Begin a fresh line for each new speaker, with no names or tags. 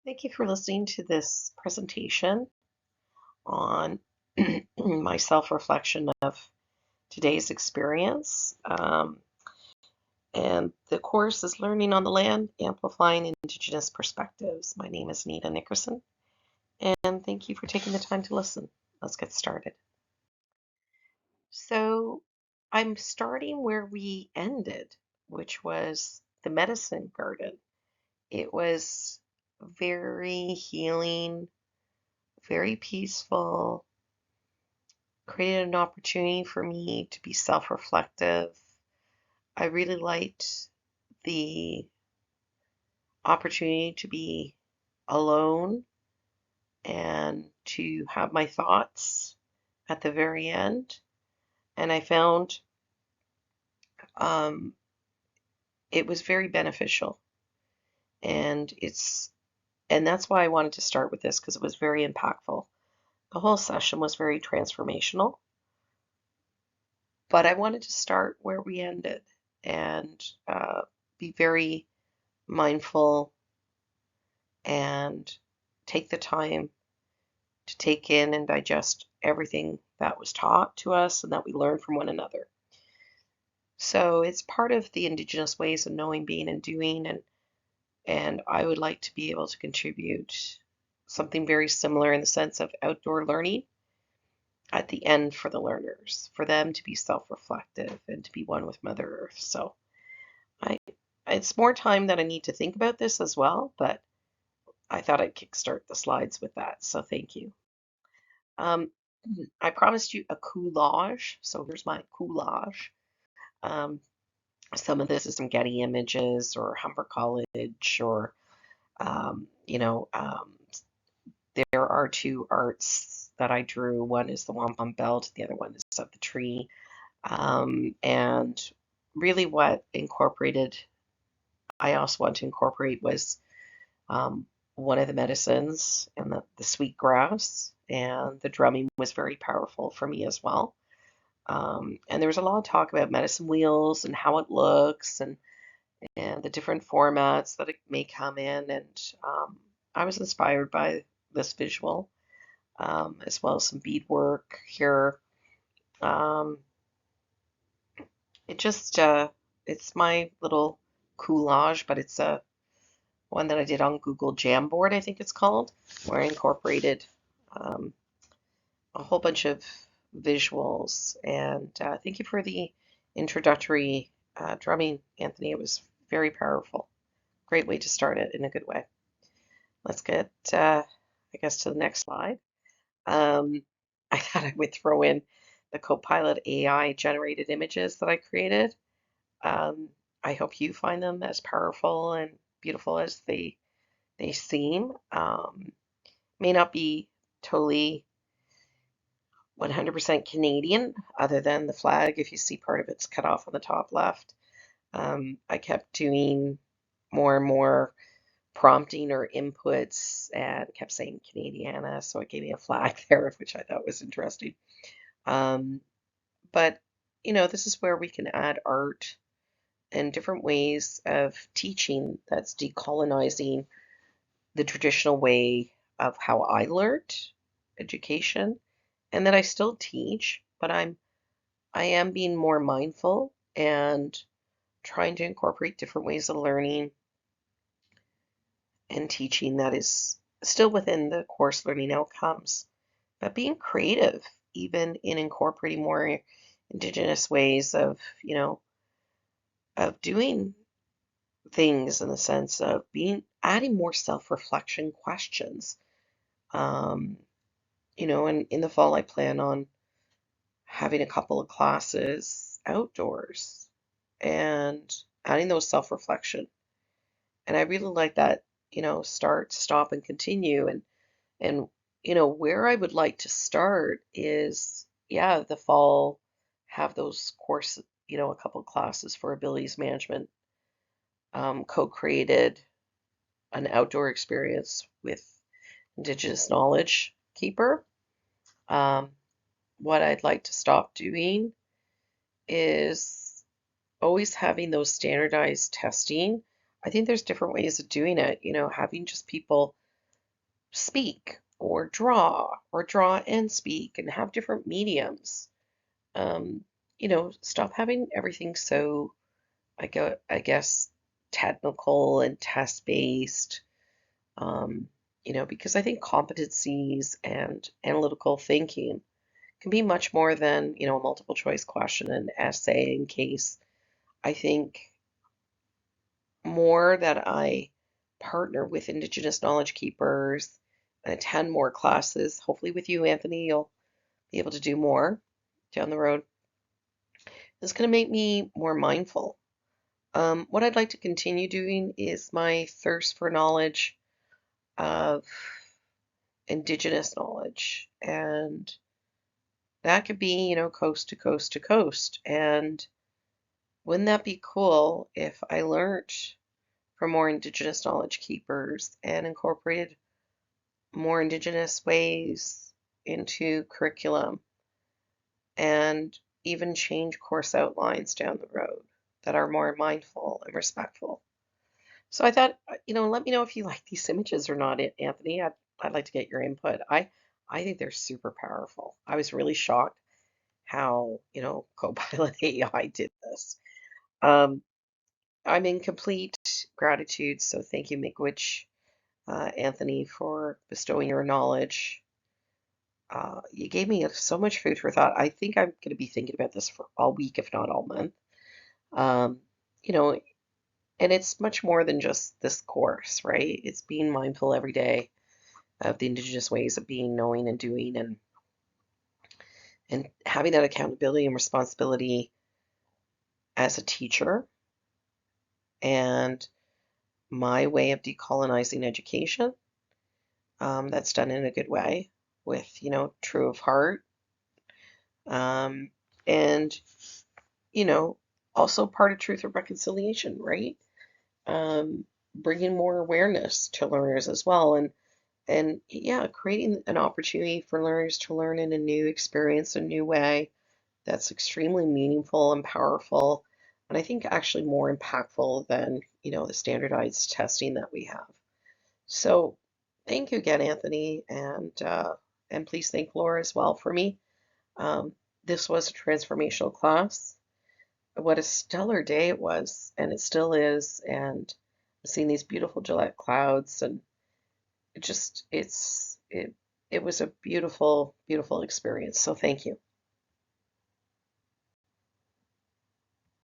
Thank you for listening to this presentation on my self-reflection of today's experience. And the course is Learning on the Land, Amplifying Indigenous Perspectives. My name is ANickerson, and thank you for taking the time to listen. Let's get started. So I'm starting where we ended, which was the medicine garden. It was very healing, very peaceful, created an opportunity for me to be self-reflective. I really liked the opportunity to be alone and to have my thoughts at the very end. And I found um, it was very beneficial. And that's why I wanted to start with this because it was very impactful. The whole session was very transformational, but I wanted to start where we ended and be very mindful and take the time to take in and digest everything that was taught to us and that we learned from one another. So it's part of the Indigenous ways of knowing, being, and doing, and I would like to be able to contribute something very similar in the sense of outdoor learning at the end for the learners, for them to be self-reflective and to be one with Mother Earth. So I, it's more time that I need to think about this as well, but I thought I'd kickstart the slides with that. So thank you. Um, I promised you a collage, so here's my collage. Um, some of this is some Getty images or Humber College, or um, you know, um, there are two arts that I drew. One is the wampum belt, the other one is of the tree. And really, what incorporated, I also want to incorporate was um, one of the medicines and the sweet grass, and the drumming was very powerful for me as well. And there was a lot of talk about medicine wheels and how it looks and the different formats that it may come in. And I was inspired by this visual, as well as some beadwork here. Um, it just, it's my little collage, but it's a one that I did on Google Jamboard, I think it's called, where I incorporated um, a whole bunch of visuals. And thank you for the introductory drumming, Anthony. It was very powerful. Great way to start it in a good way. Let's get, I guess, to the next slide. I thought I would throw in the Copilot AI generated images that I created. Um, I hope you find them as powerful and beautiful as they seem. May not be totally 100% Canadian, other than the flag. If you see part of it's cut off on the top left. I kept doing more and more prompting or inputs and kept saying Canadiana, so it gave me a flag there, which I thought was interesting. Um, but, this is where we can add art and different ways of teaching that's decolonizing the traditional way of how I learned education, and that I still teach, but I am being more mindful and trying to incorporate different ways of learning and teaching that is still within the course learning outcomes, but being creative even in incorporating more Indigenous ways of doing things, in the sense of being adding more self-reflection questions. Um, and in the fall, I plan on having a couple of classes outdoors and adding those self-reflection. And I really like that, start, stop, and continue. And where I would like to start is, yeah, the fall, have those courses, a couple of classes for abilities management, co-created an outdoor experience with Indigenous knowledge keeper. Um, what I'd like to stop doing is always having those standardized testing. I think there's different ways of doing it, having just people speak or draw and speak and have different mediums. Um, stop having everything so, I guess, technical and test-based. Um, because I think competencies and analytical thinking can be much more than, a multiple choice question, an essay and case. I think more that I partner with Indigenous knowledge keepers and attend more classes. Hopefully, with you, Anthony, you'll be able to do more down the road. It's going to make me more mindful. What I'd like to continue doing is my thirst for knowledge of Indigenous knowledge. And that could be, coast to coast to coast. And wouldn't that be cool if I learned from more Indigenous knowledge keepers and incorporated more Indigenous ways into curriculum and even change course outlines down the road that are more mindful and respectful? So I thought, let me know if you like these images or not, Anthony. I'd like to get your input. I think they're super powerful. I was really shocked how, Copilot AI did this. Um, I'm in complete gratitude, so thank you, Miigwech, Anthony, for bestowing your knowledge. You gave me so much food for thought. I think I'm going to be thinking about this for all week, if not all month. Um, you know, and it's much more than just this course, right? It's being mindful every day of the Indigenous ways of being, knowing, and doing, and having that accountability and responsibility as a teacher, and my way of decolonizing education, that's done in a good way with, true of heart, um, and, you know, also part of truth and reconciliation, right? Um, Bringing more awareness to learners as well, and yeah, creating an opportunity for learners to learn in a new experience, a new way that's extremely meaningful and powerful, and I think actually more impactful than, the standardized testing that we have. So thank you again, Anthony, and please thank Laura as well for me. Um, this was a transformational class. What a stellar day it was, and it still is, and seeing these beautiful Gillette clouds, and it just it was a beautiful, beautiful experience. So thank you.